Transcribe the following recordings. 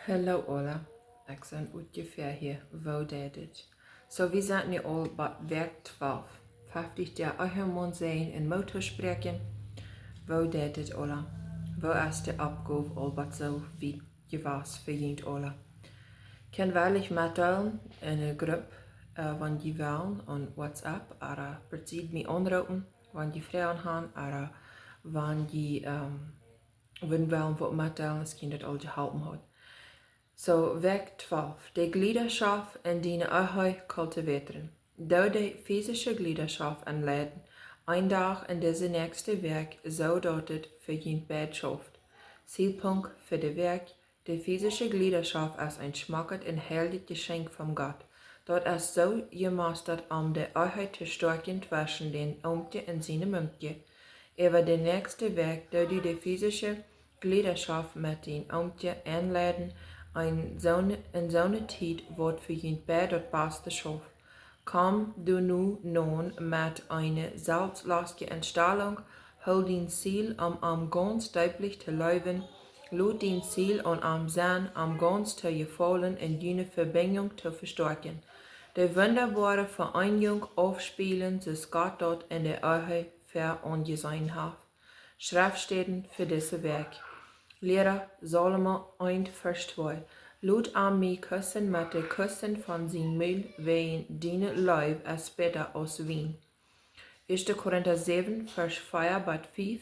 Hallo alla, ik ben ungefähr hier, wo datet. So we zijn nu al bij werk 12. 50 der Ehemaun zijn in Moot toospräakjen. Wo datet alla. Wo is de Oppgow al wat zo wie je was verdient alla. Kan weilig mitteilen in een groep van je willen on WhatsApp, oder precies me anrufen, wenn je vragen haben, oder wenn je willen wat mitteilen, das Kind dat al geholpen hat. So, Wäakj 12. De Jliedaschoft en Diene Koltiwätren. Daut de fiesische Jliedaschoft einleiden, ein dag in deze nächste werk, so dat het verdient beid schauft. Zielpunkt für de werk, de fiesische Jliedaschoft als ein schmocket en heiljet jeschenkj von Gott. Dort is so jemostat de te stoakjen, tweschen, dien, oomkje en seine moomkje. Über de nächste werk, daut de fiesische Jliedaschoft met den oomkje einleiden, soone tiet wordt verdient bij dat baste schauft. Kom du nu non met eine selbstloske Entstellung, hol din Ziel ganz deutlich te leuven, lud din Ziel sein ganz te gefallen in jene Verbindung te verstärken. De wunderbare Vereinigung aufspielen, das Gott dort in der Ehe verangesehen hat. Schriftstellen für dieses Werk. Liera Salomo 1, Vers 2. Lud mij kussen met de kussen van zijn mil, ween Diene Leib es beter als wien. 1. Korinther 7, Vers 4 bis 5.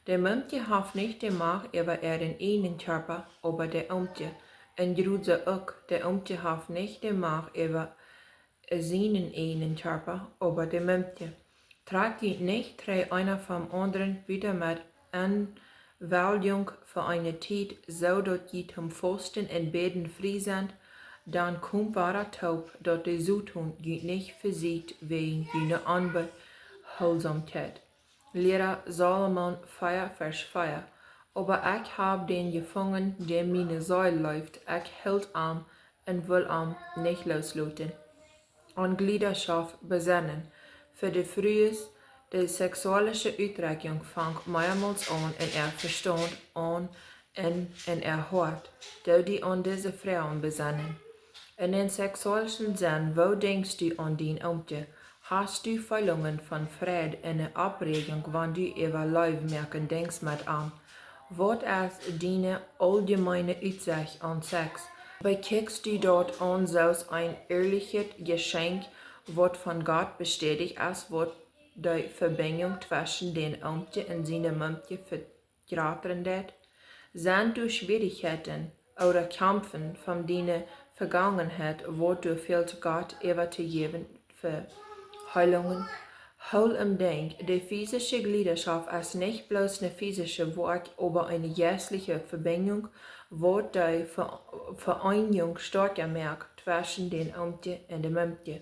Der moomkje heeft nicht de macht über den einen Körper, aber der oomkje. En Jude ook, der oomkje heeft nicht de macht über seinen einen Körper, aber der moomkje. Tragt je nicht einer vom anderen wieder mit Anwäljung für eine Tiet, so dat je zum Fasten en beden vrij zijn, dan komt ware taub, dat de zoethoen je niet versiet wegen jene Unbehulsamkeit. Liera Salomo 4, Vers 4. Aber ich hab den gefangen, der meine Säule läuft, ich hielt am und will am nicht loslaten. An Jliedaschoft besennen, für de frühes. De seksuele uitreiking vangt meermals aan en verstand aan en hoort, dat die aan deze vrouwen bezinnen. In den sexuellen Sinn, wo denkst du an dien oomkje? Hast du Fehlungen von Fried en de Abregung, wann du über Leibmerken denkst mit an? Wat is Diene allgemeine Uitzicht an Sex? Bekijkst du dort an zoals ein ehrliches Geschenk, wat von Gott bestätigt ist, wat de Verbindung zwischen den oomkje en seine moomkje vergrößern det? Sind du Schwierigkeiten oder Kämpfen von deiner Vergangenheit, wo du fehlst Gott über zu geben für Heilungen? Hol Denk, die fiesische Jliedaschoft ist nicht bloß eine physische Werk, aber eine geistliche Verbindung, wo die Vereinigung stärker merkt zwischen den oomkje en de moomkje.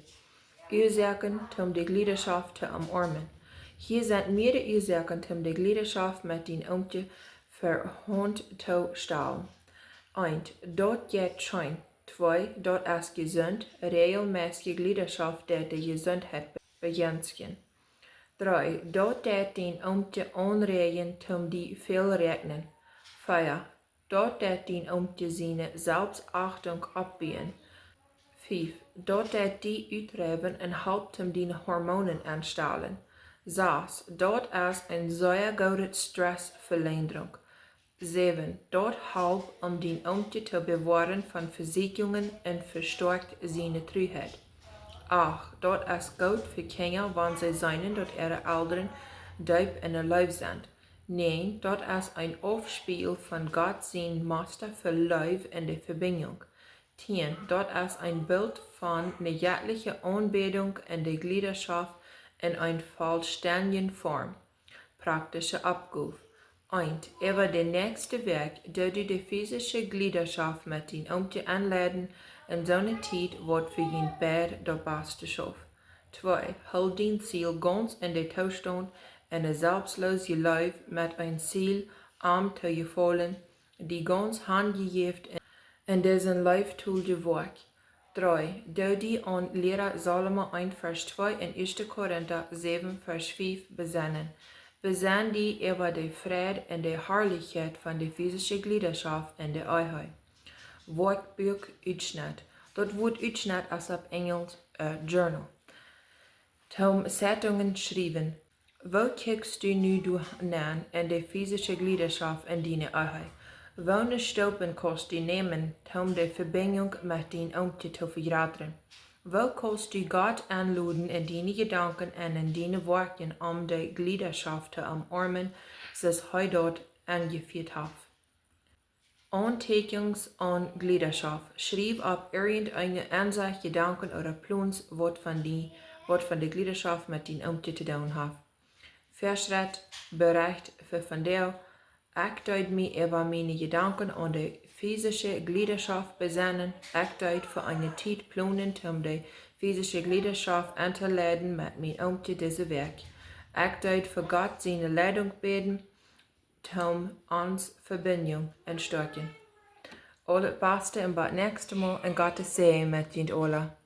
Ursachen, um die Jliedaschoft zu umarmen. Hier sind mehrere Ursachen, um die Jliedaschoft mit den oomkje verhand zu stellen. 1. Dort geht schein. 2. Dort ist gesund, regelmäßige Jliedaschoft, der die Gesundheit begünstigen. 3. Dort det den oomkje anregen, um die viel regnen. 4. Dort det den oomkje seine Selbstachtung abbieten. 5. Dort het die uitreben en helpt hem die Hormonen anstellen. 6. Dort is een sehr gute Stressverlängerung. 7. Dort helpt die oomkje te bewahren von Versicherungen en verstärkt seine Trüheit. 8. Dort is gut für Kinder, wenn sie seinen, dort ihre Eltern deep in der Leib sind. 9. Dort is ein Aufspiel von Gott sein Master für Leib in der Verbindung. 10. Dort ist ein Bild von näajkste Anbetung in der Jliedaschoft in einer vollständigen Form. Praktische Oppgow. 1. Über das nächste Werk, da du die fiesische Jliedaschoft mit den oomkje einleiden, in soone tiet wordt verdient beid dat baste schauft. 2. Hol din Ziel ganz in der Toestand en een selbstlose Leib mit ein Ziel te gefallen, die ganz handgeeft en dessen Leibtool werk. 3. Die an Liera Salomo 1, Vers 2 en 1. Korinther 7, Vers 5 besennen. Besennen die über die Fried en de Herrlichkeit von der physischen Jliedaschoft in der Ehe. werkboek uitsnit. Dat wordt uitsnit als op Engels journal. Tom Zeitungen schrijven. Wo kijkst du nu door aan en de fiesische Jliedaschoft en Diene ahai? Welke stoppen kost du nemen om de verbinding met dien oomkje te vergroten? Wo kost du Gott aanluden in dien gedanken en in dien werken om de Jliedaschoft te omarmen, zoals hij dat aangevierd heeft? Aantekens aan Jliedaschoft. Schrijf op irgendeine aanzag, gedanken oder plans wat van de Jliedaschoft met dien oomkje te doen heeft. Verschritt, bericht voor vandaag. Ik duid me über meine Gedanken an de fiesische Jliedaschoft bezinnen. Ik duid voor eine tiet plannen om de fiesische Jliedaschoft einleiden met mijn oomkje deze week. Ik duid voor Gott seine Leidung beten, om ons Verbindung en stoakjen. Al het baste en tot nächste Mal en Gottes Säajen met jullie alle.